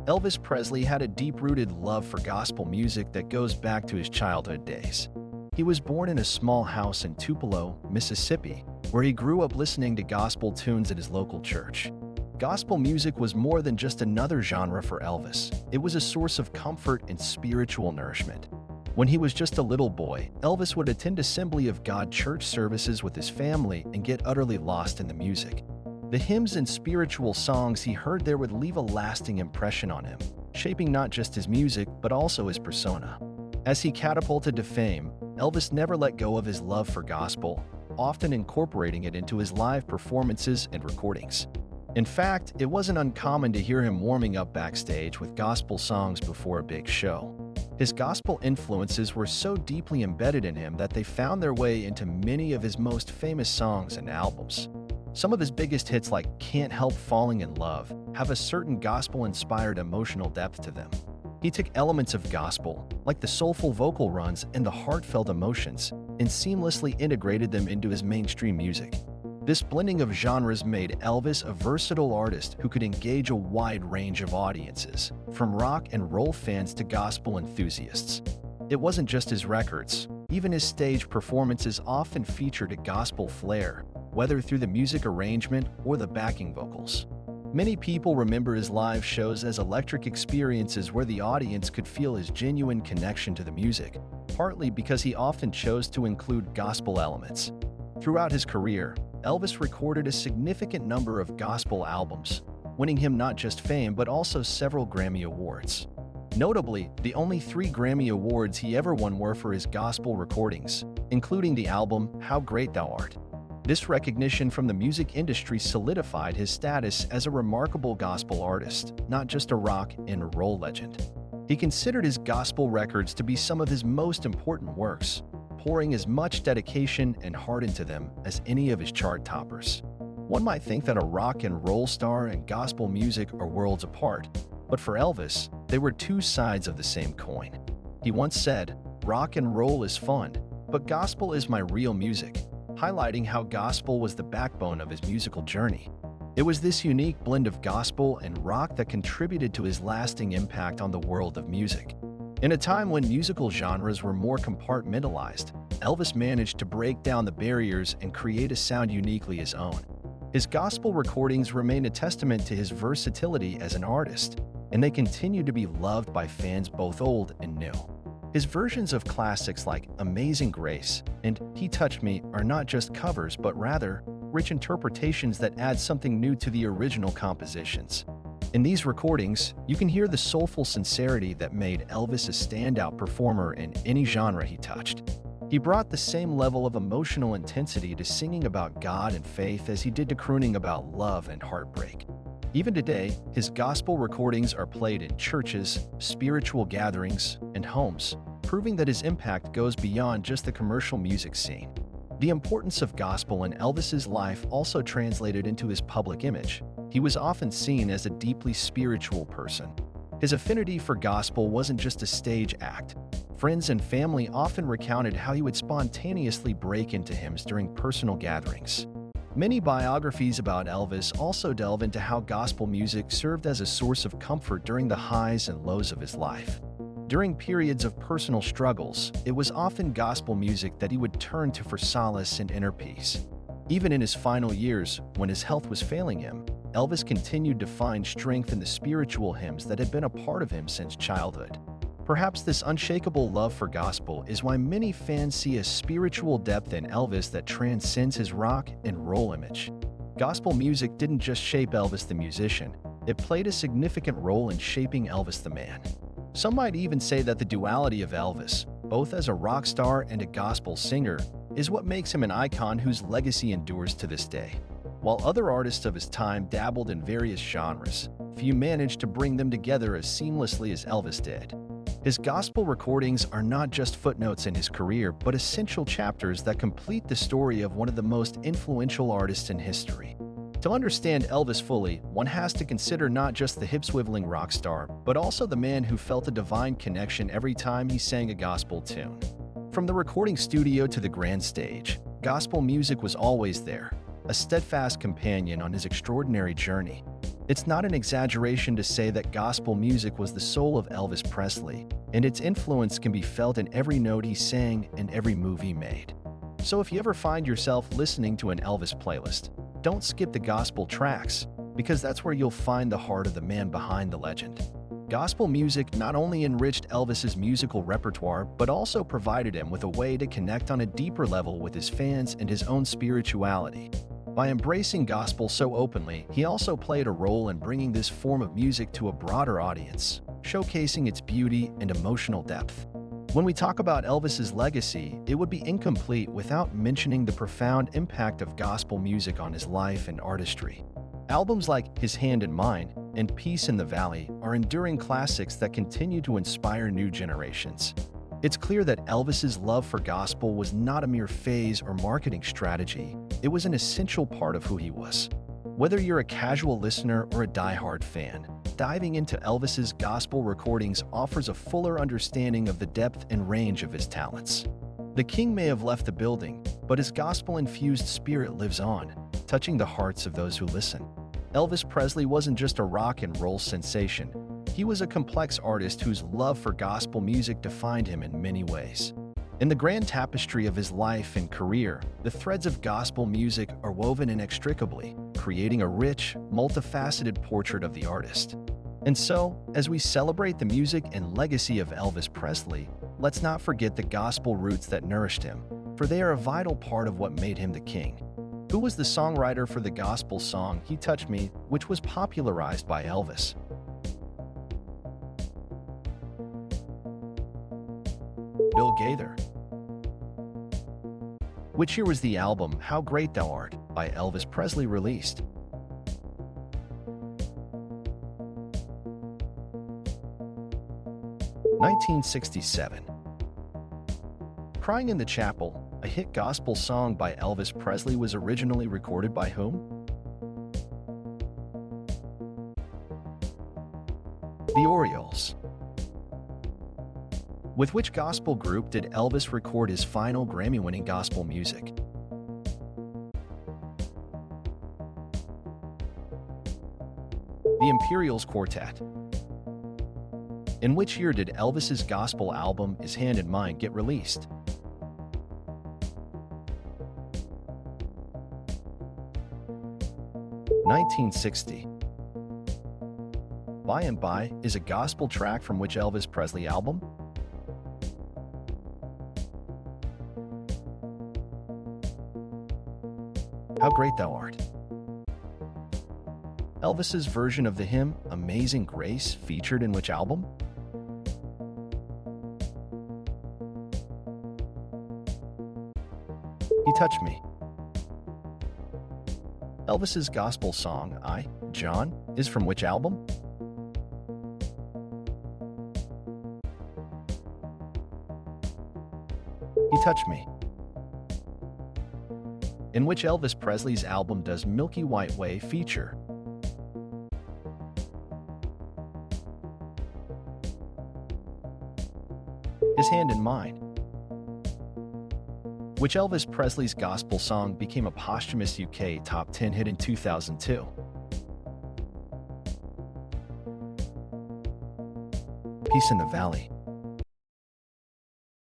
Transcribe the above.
Elvis Presley had a deep-rooted love for gospel music that goes back to his childhood days. He was born in a small house in Tupelo, Mississippi, where he grew up listening to gospel tunes at his local church. Gospel music was more than just another genre for Elvis. It was a source of comfort and spiritual nourishment. When he was just a little boy, Elvis would attend Assembly of God church services with his family and get utterly lost in the music. The hymns and spiritual songs he heard there would leave a lasting impression on him, shaping not just his music but also his persona. As he catapulted to fame, Elvis never let go of his love for gospel, often incorporating it into his live performances and recordings. In fact, it wasn't uncommon to hear him warming up backstage with gospel songs before a big show. His gospel influences were so deeply embedded in him that they found their way into many of his most famous songs and albums. Some of his biggest hits, like Can't Help Falling in Love, have a certain gospel-inspired emotional depth to them. He took elements of gospel, like the soulful vocal runs and the heartfelt emotions, and seamlessly integrated them into his mainstream music. This blending of genres made Elvis a versatile artist who could engage a wide range of audiences, from rock and roll fans to gospel enthusiasts. It wasn't just his records. Even his stage performances often featured a gospel flair, whether through the music arrangement or the backing vocals. Many people remember his live shows as electric experiences where the audience could feel his genuine connection to the music, partly because he often chose to include gospel elements. Throughout his career, Elvis recorded a significant number of gospel albums, winning him not just fame but also several Grammy Awards. Notably, the only 3 Grammy Awards he ever won were for his gospel recordings, including the album How Great Thou Art. This recognition from the music industry solidified his status as a remarkable gospel artist, not just a rock and roll legend. He considered his gospel records to be some of his most important works, pouring as much dedication and heart into them as any of his chart toppers. One might think that a rock and roll star and gospel music are worlds apart, but for Elvis, they were two sides of the same coin. He once said, "Rock and roll is fun, but gospel is my real music," highlighting how gospel was the backbone of his musical journey. It was this unique blend of gospel and rock that contributed to his lasting impact on the world of music. In a time when musical genres were more compartmentalized, Elvis managed to break down the barriers and create a sound uniquely his own. His gospel recordings remain a testament to his versatility as an artist, and they continue to be loved by fans both old and new. His versions of classics like Amazing Grace and He Touched Me are not just covers but rather rich interpretations that add something new to the original compositions. In these recordings, you can hear the soulful sincerity that made Elvis a standout performer in any genre he touched. He brought the same level of emotional intensity to singing about God and faith as he did to crooning about love and heartbreak. Even today, his gospel recordings are played in churches, spiritual gatherings, and homes, proving that his impact goes beyond just the commercial music scene. The importance of gospel in Elvis's life also translated into his public image. He was often seen as a deeply spiritual person. His affinity for gospel wasn't just a stage act. Friends and family often recounted how he would spontaneously break into hymns during personal gatherings. Many biographies about Elvis also delve into how gospel music served as a source of comfort during the highs and lows of his life. During periods of personal struggles, it was often gospel music that he would turn to for solace and inner peace. Even in his final years, when his health was failing him, Elvis continued to find strength in the spiritual hymns that had been a part of him since childhood. Perhaps this unshakable love for gospel is why many fans see a spiritual depth in Elvis that transcends his rock and roll image. Gospel music didn't just shape Elvis the musician, it played a significant role in shaping Elvis the man. Some might even say that the duality of Elvis, both as a rock star and a gospel singer, is what makes him an icon whose legacy endures to this day. While other artists of his time dabbled in various genres, few managed to bring them together as seamlessly as Elvis did. His gospel recordings are not just footnotes in his career, but essential chapters that complete the story of one of the most influential artists in history. To understand Elvis fully, one has to consider not just the hip-swiveling rock star, but also the man who felt a divine connection every time he sang a gospel tune. From the recording studio to the grand stage, gospel music was always there. a steadfast companion on his extraordinary journey. It's not an exaggeration to say that gospel music was the soul of Elvis Presley, and its influence can be felt in every note he sang and every move he made. So if you ever find yourself listening to an Elvis playlist, don't skip the gospel tracks, because that's where you'll find the heart of the man behind the legend. Gospel music not only enriched Elvis's musical repertoire, but also provided him with a way to connect on a deeper level with his fans and his own spirituality. By embracing gospel so openly, he also played a role in bringing this form of music to a broader audience, showcasing its beauty and emotional depth. When we talk about Elvis's legacy, it would be incomplete without mentioning the profound impact of gospel music on his life and artistry. Albums like His Hand in Mine and Peace in the Valley are enduring classics that continue to inspire new generations. It's clear that Elvis's love for gospel was not a mere phase or marketing strategy, it was an essential part of who he was. Whether you're a casual listener or a die-hard fan, diving into Elvis's gospel recordings offers a fuller understanding of the depth and range of his talents. The king may have left the building, but his gospel-infused spirit lives on, touching the hearts of those who listen. Elvis Presley wasn't just a rock and roll sensation. He was a complex artist whose love for gospel music defined him in many ways. In the grand tapestry of his life and career, the threads of gospel music are woven inextricably, creating a rich, multifaceted portrait of the artist. And so, as we celebrate the music and legacy of Elvis Presley, let's not forget the gospel roots that nourished him, for they are a vital part of what made him the king. Who was the songwriter for the gospel song He Touched Me, which was popularized by Elvis? Bill Gaither. Which year was the album How Great Thou Art by Elvis Presley released? (1967). Crying in the Chapel, a hit gospel song by Elvis Presley, was originally recorded by whom? The Orioles. With which gospel group did Elvis record his final Grammy-winning gospel music? The Imperials Quartet. In which year did Elvis's gospel album His Hand in Mine get released? (1960). By and By is a gospel track from which Elvis Presley album? How Great Thou Art. Elvis's version of the hymn Amazing Grace featured in which album? He Touched Me. Elvis's gospel song I, John, is from which album? He Touched Me. In which Elvis Presley's album does Milky White Way feature? His Hand in Mine. Which Elvis Presley's gospel song became a posthumous UK Top 10 hit in 2002? Peace in the Valley.